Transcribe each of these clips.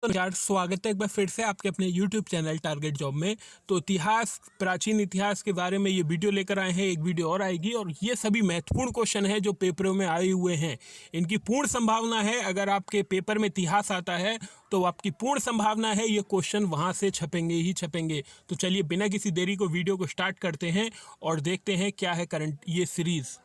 तो यार स्वागत है एक बार फिर से आपके अपने YouTube चैनल टारगेट जॉब में। तो इतिहास, प्राचीन इतिहास के बारे में ये वीडियो लेकर आए हैं। एक वीडियो और आएगी और ये सभी महत्वपूर्ण क्वेश्चन हैं जो पेपरों में आए हुए हैं। इनकी पूर्ण संभावना है, अगर आपके पेपर में इतिहास आता है तो आपकी पूर्ण संभावना है ये क्वेश्चन वहाँ से छपेंगे ही छपेंगे। तो चलिए बिना किसी देरी को वीडियो को स्टार्ट करते हैं और देखते हैं क्या है करंट ये सीरीज़।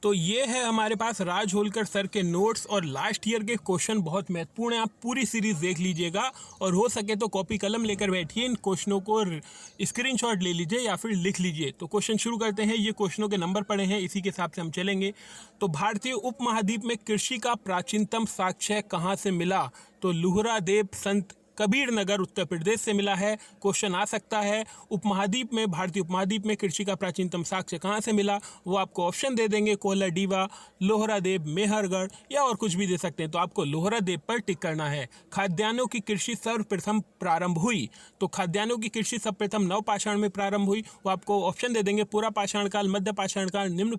तो ये है हमारे पास राज होलकर सर के नोट्स और लास्ट ईयर के क्वेश्चन बहुत महत्वपूर्ण है। आप पूरी सीरीज देख लीजिएगा और हो सके तो कॉपी कलम लेकर बैठिए, इन क्वेश्चनों को स्क्रीनशॉट ले लीजिए या फिर लिख लीजिए। तो क्वेश्चन शुरू करते हैं। ये क्वेश्चनों के नंबर पड़े हैं, इसी के हिसाब से हम चलेंगे। तो भारतीय उपमहाद्वीप में कृषि का प्राचीनतम साक्ष्य कहाँ से मिला? तो लुहरादेव संत कबीर नगर उत्तर प्रदेश से मिला है। क्वेश्चन आ सकता है उपमहाद्वीप में, भारतीय उपमहाद्वीप में कृषि का प्राचीनतम साक्ष्य कहाँ से मिला? वो आपको ऑप्शन दे देंगे, कोल्हाडीवा, लोहरादेव, मेहरगढ़ या और कुछ भी दे सकते हैं। तो आपको लोहरादेव पर टिक करना है। खाद्यान्नों की कृषि सर्वप्रथम प्रारंभ हुई, तो खाद्यान्नों की कृषि सर्वप्रथम नवपाषाण में प्रारंभ हुई। वो आपको ऑप्शन दे देंगे, पूरा पाषाण काल, मध्य पाषाण काल,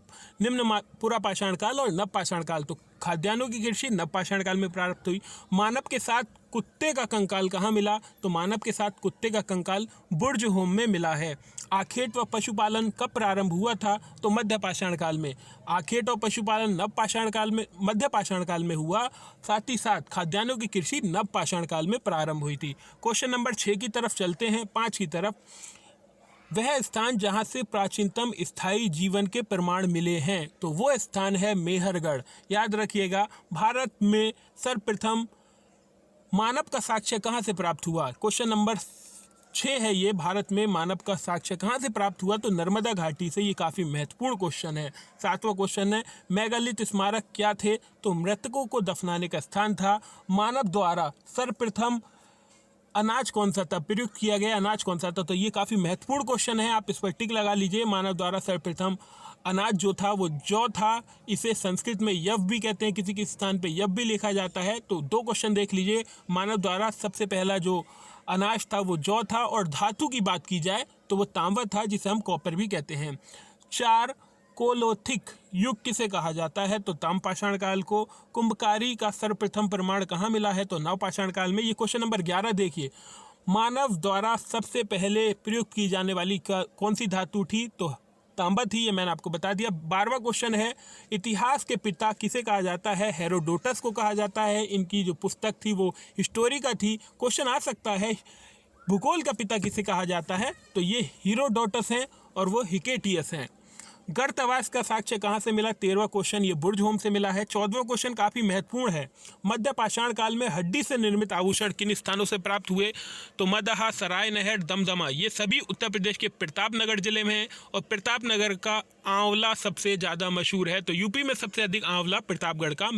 पूरा पाषाण काल और नव पाषाण काल। तो खाद्यान्नों की कृषि नव पाषाण काल में प्रारंभ हुई। मानव के साथ कुत्ते का कंकाल कहाँ मिला? तो मानव के साथ कुत्ते का कंकाल बुर्ज होम में मिला है। आखेट व पशुपालन कब प्रारंभ हुआ था? तो मध्य पाषाण काल में। आखेट और पशुपालन नव पाषाण काल में, मध्य पाषाण काल में हुआ। साथ ही साथ खाद्यान्नों की कृषि नव पाषाण काल में प्रारंभ हुई थी। क्वेश्चन नंबर 6 की तरफ चलते हैं, 5 की तरफ। वह स्थान जहां से प्राचीनतम स्थायी जीवन के प्रमाण मिले हैं, तो वो स्थान है मेहरगढ़। याद रखिएगा, भारत में सर्वप्रथम मानव का साक्ष्य कहाँ से प्राप्त हुआ? क्वेश्चन नंबर 6 है ये, भारत में मानव का साक्ष्य कहाँ से प्राप्त हुआ? तो नर्मदा घाटी से। ये काफ़ी महत्वपूर्ण क्वेश्चन है। 7वां क्वेश्चन है, मेगालिथ स्मारक क्या थे? तो मृतकों को दफनाने का स्थान था। मानव द्वारा सर्वप्रथम अनाज कौन सा था, प्रयुक्त किया गया अनाज कौन सा था? तो ये काफ़ी महत्वपूर्ण क्वेश्चन है, आप इस पर टिक लगा लीजिए। मानव द्वारा सर्वप्रथम अनाज जो था वो जौ था। इसे संस्कृत में यव भी कहते हैं, किसी किसी स्थान पे यव भी लिखा जाता है। तो 2 क्वेश्चन देख लीजिए। मानव द्वारा सबसे पहला जो अनाज था वो जौ था, और धातु की बात की जाए तो वो तांबा था, जिसे हम कॉपर भी कहते हैं। 4 कोलोथिक युग किसे कहा जाता है? तो ताम्रपाषाण काल को। कुंभकारी का सर्वप्रथम प्रमाण कहाँ मिला है? तो नवपाषाण काल में। ये क्वेश्चन नंबर 11 देखिए, मानव द्वारा सबसे पहले प्रयुक्त की जाने वाली कौन सी धातु थी? तो तांबा थी, ये मैंने आपको बता दिया। 12वां क्वेश्चन है, इतिहास के पिता किसे कहा जाता है? हेरोडोटस को कहा जाता है। इनकी जो पुस्तक थी वो हिस्टोरी का थी। क्वेश्चन आ सकता है, भूगोल का पिता किसे कहा जाता है? तो ये हीरोडोटस हैं और वो हिकेटियस हैं। गर्तवास का साक्ष्य कहाँ से मिला? 13वां क्वेश्चन, ये बुर्ज होम से मिला है। 14वां क्वेश्चन काफ़ी महत्वपूर्ण है, मध्य पाषाण काल में हड्डी से निर्मित आभूषण किन स्थानों से प्राप्त हुए? तो मदहा, सराय नहर, दमदमा। ये सभी उत्तर प्रदेश के प्रतापनगर जिले में है, और प्रतापनगर का आंवला सबसे ज़्यादा मशहूर है। तो यूपी में सबसे अधिक आंवला प्रतापगढ़ का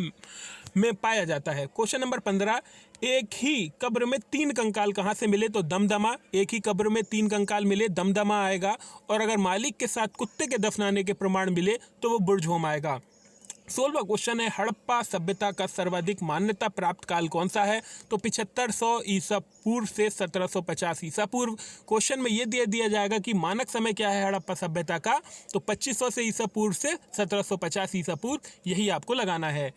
में पाया जाता है। क्वेश्चन नंबर 15, एक ही कब्र में 3 कंकाल कहाँ से मिले? तो दमदमा। एक ही कब्र में 3 कंकाल मिले, दमदमा आएगा। और अगर मालिक के साथ कुत्ते के दफनाने के प्रमाण मिले तो वो बुर्ज होम आएगा। 16वां क्वेश्चन है, हड़प्पा सभ्यता का सर्वाधिक मान्यता प्राप्त काल कौन सा है? तो 7500 ईसा पूर्व से 1750 ईसा पूर्व। क्वेश्चन में ये दिया जाएगा कि मानक समय क्या है हड़प्पा सभ्यता का? तो 2500 से ईसा पूर्व से 1750 ईसा पूर्व, यही आपको लगाना है।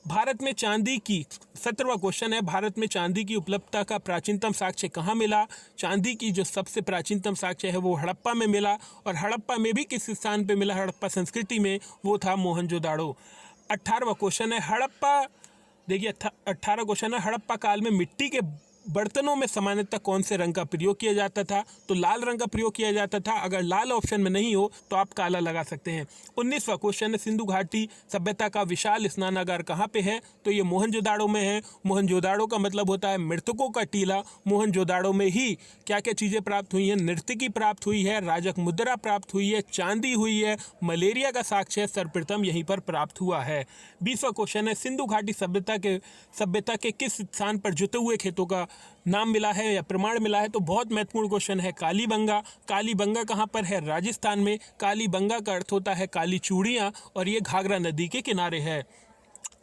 भारत में चांदी की, 17वां क्वेश्चन है, भारत में चांदी की उपलब्धता का प्राचीनतम साक्ष्य कहाँ मिला? चांदी की जो सबसे प्राचीनतम साक्ष्य है वो हड़प्पा में मिला, और हड़प्पा में भी किस स्थान पे मिला? हड़प्पा संस्कृति में, वो था मोहनजोदाड़ो। 18वां क्वेश्चन है, हड़प्पा, देखिए 18वां क्वेश्चन है, हड़प्पा काल में मिट्टी के बर्तनों में सामान्यतः कौन से रंग का प्रयोग किया जाता था? तो लाल रंग का प्रयोग किया जाता था। अगर लाल ऑप्शन में नहीं हो तो आप काला लगा सकते हैं। 19वां क्वेश्चन है, सिंधु घाटी सभ्यता का विशाल स्नानागार कहाँ पे है? तो ये मोहनजोदाड़ो में है। मोहनजोदाड़ो का मतलब होता है मृतकों का टीला। मोहनजोदाड़ो में ही क्या क्या चीज़ें प्राप्त हुई हैं? नर्तकी प्राप्त हुई है, राजक मुद्रा प्राप्त हुई है, चांदी हुई है, मलेरिया का साक्ष्य सर्वप्रथम यहीं पर प्राप्त हुआ है। 20वां क्वेश्चन है, सिंधु घाटी सभ्यता के किस स्थान पर जुते हुए खेतों का नाम मिला है या प्रमाण मिला है? तो बहुत महत्वपूर्ण क्वेश्चन है, कालीबंगा। कालीबंगा कहाँ पर है? राजस्थान में। कालीबंगा का अर्थ होता है काली चूड़ियाँ, और ये घाघरा नदी के किनारे है।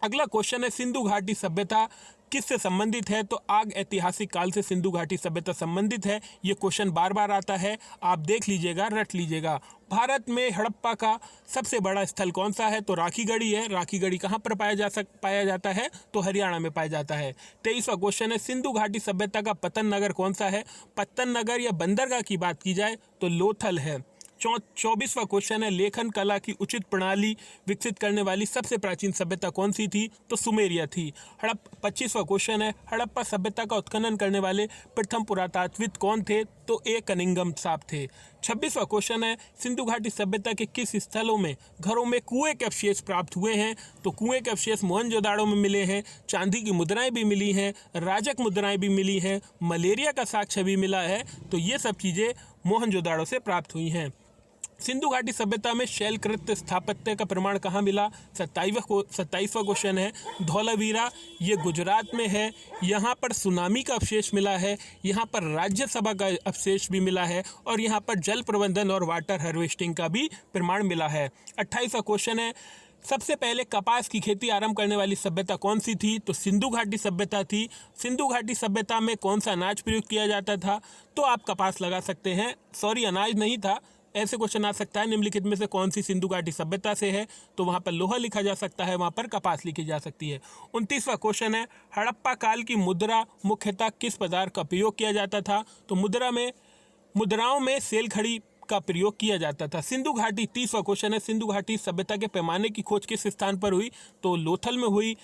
अगला क्वेश्चन है, सिंधु घाटी सभ्यता किससे संबंधित है, तो आग ऐतिहासिक काल से सिंधु घाटी सभ्यता संबंधित है। ये क्वेश्चन बार बार आता है, आप देख लीजिएगा, रट लीजिएगा। भारत में हड़प्पा का सबसे बड़ा स्थल कौन सा है, तो राखीगढ़ी है। राखीगढ़ी कहाँ पर पाया जाता है, तो हरियाणा में पाया जाता है। 23वां क्वेश्चन है, सिंधु घाटी सभ्यता का पतन नगर कौन सा है। पतन नगर या बंदरगाह की बात की जाए तो लोथल है। 24वां क्वेश्चन है, लेखन कला की उचित प्रणाली विकसित करने वाली सबसे प्राचीन सभ्यता कौन सी थी, तो सुमेरिया थी। 25वां क्वेश्चन है, हड़प्पा सभ्यता का उत्खनन करने वाले प्रथम पुरातात्विद कौन थे, तो ए कनिंगम साहब थे। 26वां क्वेश्चन है, सिंधु घाटी सभ्यता के किस स्थलों में घरों में कुएं के अवशेष प्राप्त हुए हैं, तो कुएं के अवशेष मोहनजोदाड़ो में मिले हैं। चांदी की मुद्राएं भी मिली हैं, राजक मुद्राएं भी मिली हैं, मलेरिया का साक्ष्य भी मिला है। तो ये सब चीज़ें मोहनजोदाड़ो से प्राप्त हुई हैं। सिंधु घाटी सभ्यता में शैलकृत स्थापत्य का प्रमाण कहाँ मिला। 27वां क्वेश्चन है, धौलावीरा ये गुजरात में है। यहाँ पर सुनामी का अवशेष मिला है, यहाँ पर राज्यसभा का अवशेष भी मिला है और यहाँ पर जल प्रबंधन और वाटर हार्वेस्टिंग का भी प्रमाण मिला है। 28वां क्वेश्चन है, सबसे पहले कपास की खेती आरंभ करने वाली सभ्यता कौन सी थी, तो सिंधु घाटी सभ्यता थी। सिंधु घाटी सभ्यता में कौन सा अनाज प्रयोग किया जाता था, तो आप कपास लगा सकते हैं। सॉरी, अनाज नहीं था, ऐसे क्वेश्चन आ सकता है, निम्नलिखित में से कौन सी सिंधु घाटी सभ्यता से है, तो वहाँ पर लोहा लिखा जा सकता है, वहाँ पर कपास लिखी जा सकती है। 29वां क्वेश्चन है, हड़प्पा काल की मुद्रा मुख्यतः किस पदार्थ का प्रयोग किया जाता था, तो मुद्राओं में सेल खड़ी का प्रयोग किया जाता था। सिंधु घाटी 30वां क्वेश्चन है, सिंधु घाटी सभ्यता के पैमाने की खोज किस स्थान पर हुई, तो लोथल में हुई।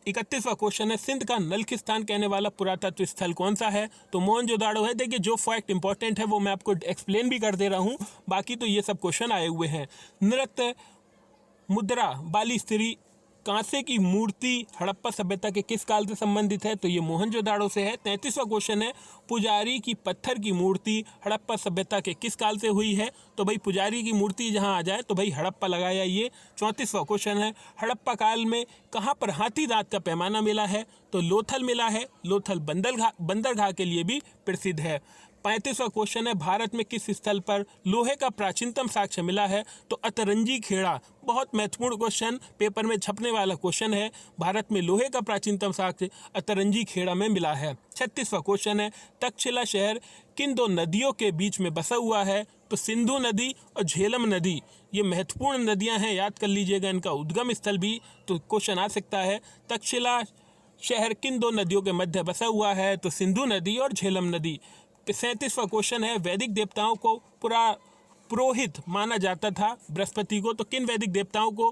31वां क्वेश्चन है, सिंध का नलखिस्तान कहने वाला पुरातत्व स्थल कौन सा है, तो मोहनजोदाड़ो है। देखिए, जो फैक्ट इंपॉर्टेंट है वो मैं आपको एक्सप्लेन भी कर दे रहा हूँ, बाकी तो ये सब क्वेश्चन आए हुए हैं। नृत्य मुद्रा बाली स्त्री कांसे की मूर्ति हड़प्पा सभ्यता के किस काल से संबंधित है, तो ये मोहनजोदाड़ो से है। 33वां क्वेश्चन है, पुजारी की पत्थर की मूर्ति हड़प्पा सभ्यता के किस काल से हुई है, तो भाई पुजारी की मूर्ति जहां आ जाए तो भाई हड़प्पा लगाया ये। 34वां क्वेश्चन है, हड़प्पा काल में कहां पर हाथी दांत का पैमाना मिला है, तो लोथल मिला है। लोथल बंदरगाह के लिए भी प्रसिद्ध है। 35वां क्वेश्चन है, भारत में किस स्थल पर लोहे का प्राचीनतम साक्ष्य मिला है, तो अतरंजी खेड़ा। बहुत महत्वपूर्ण क्वेश्चन, पेपर में छपने वाला क्वेश्चन है। भारत में लोहे का प्राचीनतम साक्ष्य अतरंजी खेड़ा में मिला है। 36वां क्वेश्चन है, तक्षशिला शहर किन दो नदियों के बीच में बसा हुआ है, तो सिंधु नदी और झेलम नदी। ये महत्वपूर्ण नदियां हैं, याद कर लीजिएगा, इनका उद्गम स्थल भी तो क्वेश्चन आ सकता है। तक्षशिला शहर किन दो नदियों के मध्य बसा हुआ है, तो सिंधु नदी और झेलम नदी। 37वां क्वेश्चन है, वैदिक देवताओं को पुरोहित माना जाता था बृहस्पति को, तो किन वैदिक देवताओं को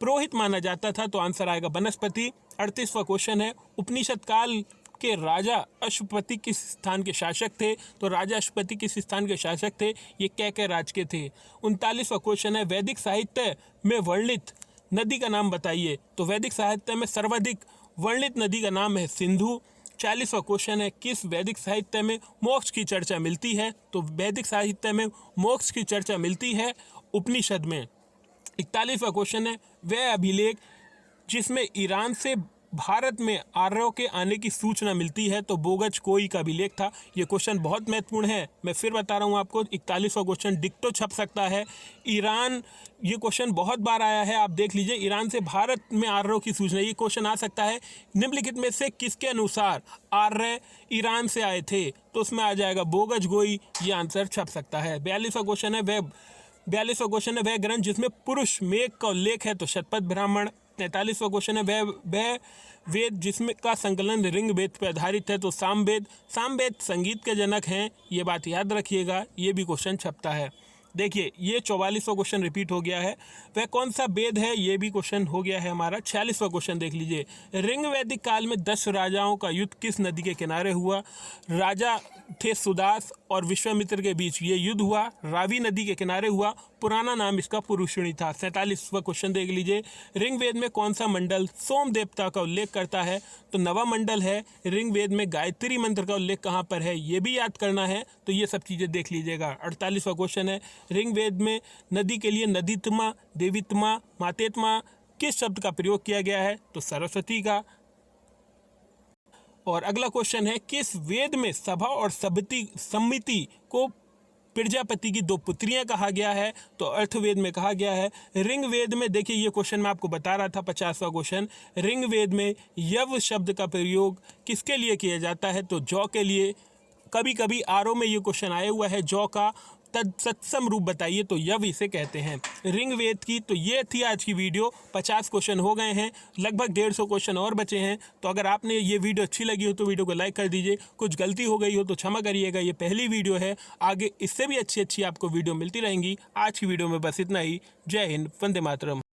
पुरोहित माना जाता था, तो आंसर आएगा बनस्पति। 38वां क्वेश्चन है, उपनिषद काल के राजा अश्वपति किस स्थान के शासक थे, तो राजा अश्वपति किस स्थान के शासक थे, ये कैके राज के थे। 39वां क्वेश्चन है, वैदिक साहित्य में वर्णित नदी का नाम बताइए, तो वैदिक साहित्य में सर्वाधिक वर्णित नदी का नाम है सिंधु। 40वां क्वेश्चन है, किस वैदिक साहित्य में मोक्ष की चर्चा मिलती है, तो वैदिक साहित्य में मोक्ष की चर्चा मिलती है उपनिषद में। 41वां क्वेश्चन है, वह अभिलेख जिसमें ईरान से भारत में आर्यों के आने की सूचना मिलती है, तो बोगज कोई का अभिलेख था। ये क्वेश्चन बहुत महत्वपूर्ण है, मैं फिर बता रहा हूँ आपको। 41वां क्वेश्चन डिक्टो छप सकता है। ईरान, ये क्वेश्चन बहुत बार आया है, आप देख लीजिए, ईरान से भारत में आर्यों की सूचना, ये क्वेश्चन आ सकता है। निम्नलिखित में से किसके अनुसार आर्य ईरान से आए थे, तो उसमें आ जाएगा बोगज गोई, ये आंसर छप सकता है। 42वां क्वेश्चन है, वह ग्रंथ जिसमें पुरुष मेघ का उल्लेख है, तो शतपथ ब्राह्मण। 43वां क्वेश्चन है, वह वेद जिसमें का संकलन ऋग वेद पर आधारित है, तो सामवेद। सामवेद संगीत के जनक हैं, ये बात याद रखिएगा, ये भी क्वेश्चन छपता है। देखिए, ये 44वां क्वेश्चन रिपीट हो गया है। वह कौन सा वेद है, ये भी क्वेश्चन हो गया है हमारा। 46वां क्वेश्चन देख लीजिए, ऋग वैदिक काल में 10 राजाओं का युद्ध किस नदी के किनारे हुआ। राजा थे सुदास और विश्वामित्र के बीच ये युद्ध हुआ, रावी नदी के किनारे हुआ, पुराना नाम इसका पुरुषिणी था। 47वां क्वेश्चन देख लीजिए, ऋग्वेद में कौन सा मंडल सोम देवता का उल्लेख करता है, तो नवा मंडल है। ऋग्वेद में गायत्री मंत्र का उल्लेख कहाँ पर है, ये भी याद करना है, तो ये सब चीज़ें देख लीजिएगा। 48वां क्वेश्चन है, ऋग्वेद में नदी के लिए नदीत्मा, देवीत्मा, मातेत्मा किस शब्द का प्रयोग किया गया है, तो सरस्वती का। और अगला क्वेश्चन है, किस वेद में सभा और समिति को प्रजापति की 2 पुत्रियां कहा गया है, तो अर्थवेद में कहा गया है। ऋग्वेद में देखिए, ये क्वेश्चन मैं आपको बता रहा था, 50वां क्वेश्चन। ऋग्वेद में यव शब्द का प्रयोग किसके लिए किया जाता है, तो जौ के लिए। कभी कभी आरओ में ये क्वेश्चन आया हुआ है, जौ का तत्सम रूप बताइए, तो यव इसे कहते हैं ऋग्वेद की। तो ये थी आज की वीडियो। 50 क्वेश्चन हो गए हैं, लगभग 150 क्वेश्चन और बचे हैं। तो अगर आपने ये वीडियो अच्छी लगी हो तो वीडियो को लाइक कर दीजिए। कुछ गलती हो गई हो तो क्षमा करिएगा, ये पहली वीडियो है, आगे इससे भी अच्छी अच्छी आपको वीडियो मिलती रहेंगी। आज की वीडियो में बस इतना ही। जय हिंद, वंदे मातरम।